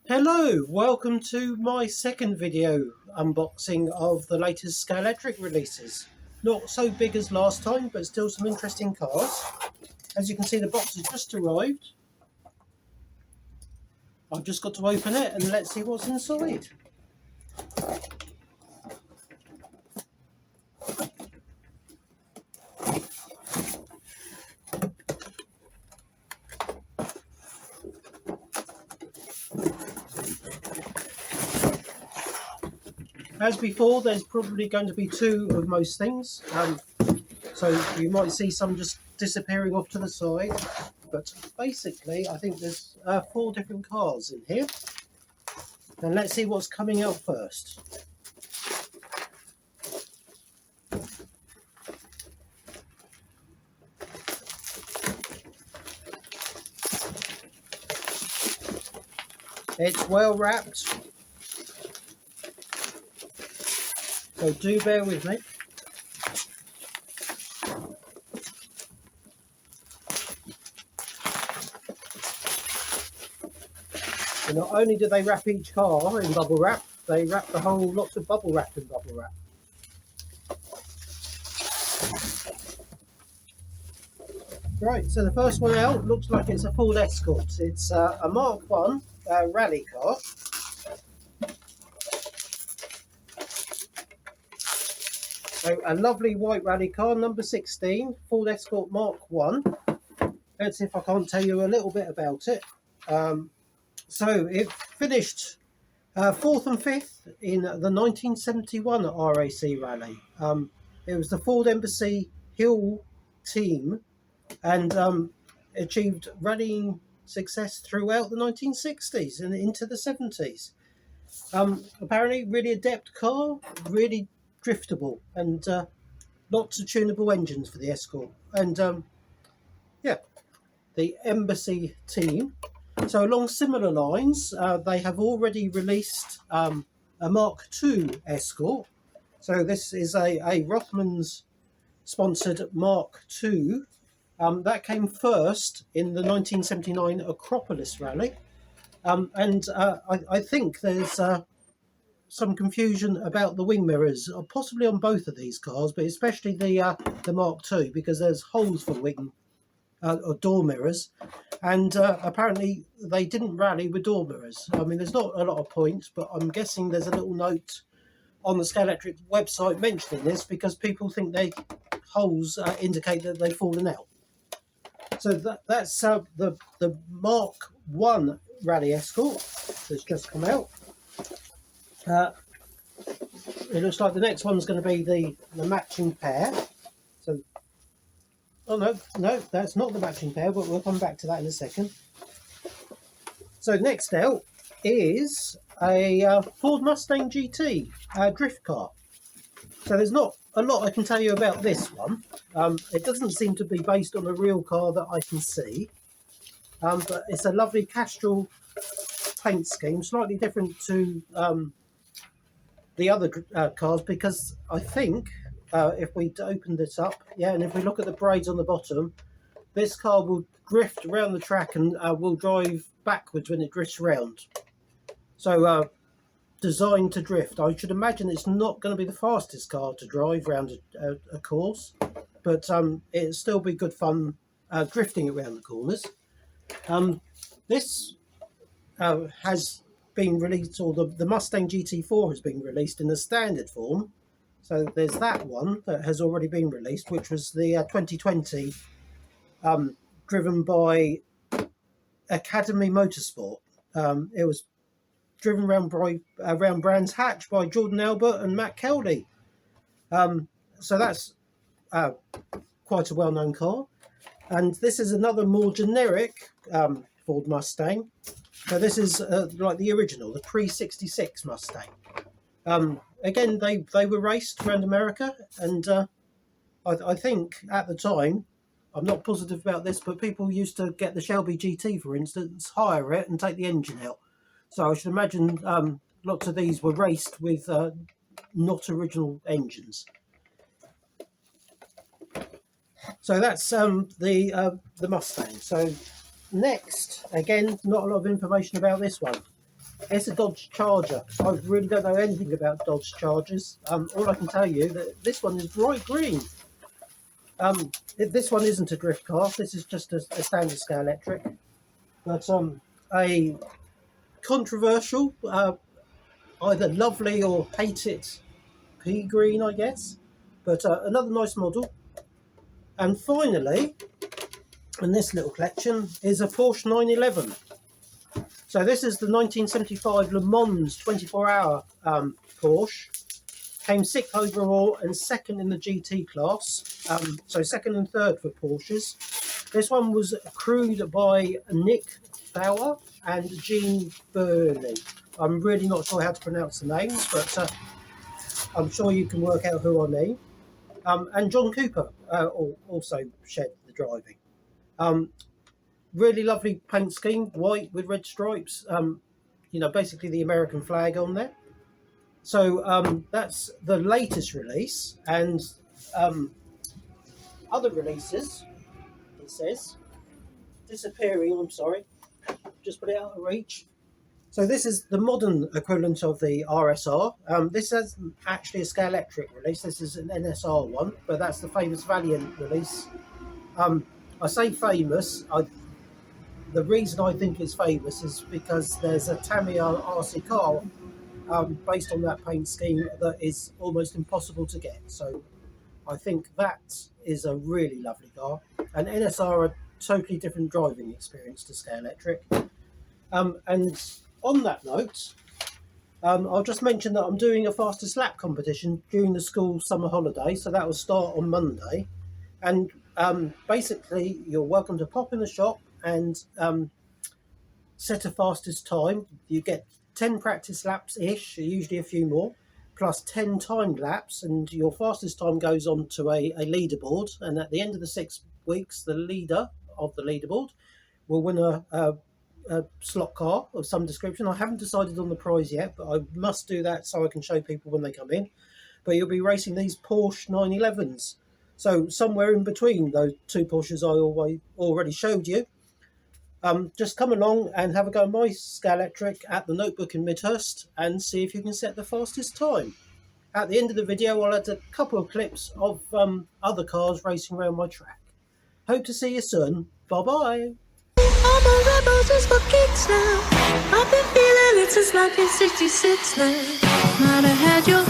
Hello, welcome to my second video unboxing of the latest Scalextric releases. Not so big as last time, but still some interesting cars. As you can see, the box has just arrived. I've just got to open it and let's see what's inside. As before, there's probably going to be two of most things. So you might see some just disappearing off to the side. But basically, I think there's 4 different cars in here. And let's see what's coming out first. It's well wrapped, so do bear with me. And not only do they wrap each car in bubble wrap, they wrap the whole lots of bubble wrap in bubble wrap. Right, so the first one out looks like it's a Ford Escort. It's a Mark 1 rally car. So a lovely white rally car, number 16, Ford Escort Mark 1. Let's see if I can't tell you a little bit about it. So it finished 4th and 5th in the 1971 RAC Rally. It was the Ford Embassy Hill team and achieved rallying success throughout the 1960s and into the 70s. Apparently really adept car, really driftable, and lots of tunable engines for the Escort. And yeah, the Embassy team. So along similar lines, they have already released a Mark II Escort. So this is a Rothmans sponsored Mark II. That came first in the 1979 Acropolis Rally. I think there's some confusion about the wing mirrors, possibly on both of these cars, but especially the Mark II, because there's holes for wing or door mirrors, and apparently they didn't rally with door mirrors. I mean, there's not a lot of points, but I'm guessing there's a little note on the Scalextric website mentioning this because people think they holes indicate that they've fallen out. So that's the Mark 1 Rally Escort that's just come out. It looks like the next one's going to be the matching pair. So, oh no, that's not the matching pair, but we'll come back to that in a second. So next out is a Ford Mustang GT drift car. So there's not a lot I can tell you about this one. It doesn't seem to be based on a real car that I can see, but it's a lovely Castrol paint scheme, slightly different to the other cars, because I think if we open this up, and if we look at the braids on the bottom, this car will drift around the track and will drive backwards when it drifts around. So designed to drift. I should imagine it's not going to be the fastest car to drive around a course, but it'll still be good fun drifting around the corners. This has been released, or the Mustang GT4 has been released in the standard form. So there's that one that has already been released, which was the 2020, driven by Academy Motorsport. It was driven around Brands Hatch by Jordan Albert and Matt Kelly. So that's quite a well-known car. And this is another more generic Ford Mustang. So this is like the original, the pre-66 Mustang. Again, they were raced around America, and I think at the time, I'm not positive about this, but people used to get the Shelby GT, for instance, hire it and take the engine out. So I should imagine lots of these were raced with not original engines. So that's the Mustang. So next, again, not a lot of information about this one. It's a Dodge Charger. I really don't know anything about Dodge Chargers. All I can tell you that this one is bright green. This one isn't a drift car. This is just a standard Scalextric. But a controversial, either lovely or hate it pea green, I guess. But another nice model. And finally, in this little collection, is a Porsche 911. So this is the 1975 Le Mans 24-hour Porsche. Came 6th overall and 2nd in the GT class. So 2nd and 3rd for Porsches. This one was crewed by Nick Bauer and Gene Burley. I'm really not sure how to pronounce the names, but I'm sure you can work out who I mean. And John Cooper also shared the driving. Really lovely paint scheme, white with red stripes. You know, basically the American flag on there. So that's the latest release, and other releases, it says, disappearing, I'm sorry, just put it out of reach. So this is the modern equivalent of the RSR. This is actually a Scalextric release. This is an NSR one, but that's the famous Valiant release. I say famous. The reason I think it's famous is because there's a Tamiya RC car based on that paint scheme that is almost impossible to get. So I think that is a really lovely car. And NSR a totally different driving experience to Scalextric. And on that note, I'll just mention that I'm doing a fastest lap competition during the school summer holiday, so that will start on Monday. And basically, you're welcome to pop in the shop and set a fastest time. You get 10 practice laps-ish, usually a few more, plus 10 timed laps, and your fastest time goes on to a leaderboard. And at the end of the 6 weeks, the leader of the leaderboard will win a slot car of some description. I haven't decided on the prize yet, but I must do that so I can show people when they come in. But you'll be racing these Porsche 911s. So somewhere in between those two Porsches I already showed you. Just come along and have a go at my Scalextric at the Notebook in Midhurst and see if you can set the fastest time. At the end of the video, I'll add a couple of clips of other cars racing around my track. Hope to see you soon. Bye-bye. All my rebels is for kicks now. I've been feeling it since 1966 now. Might have had your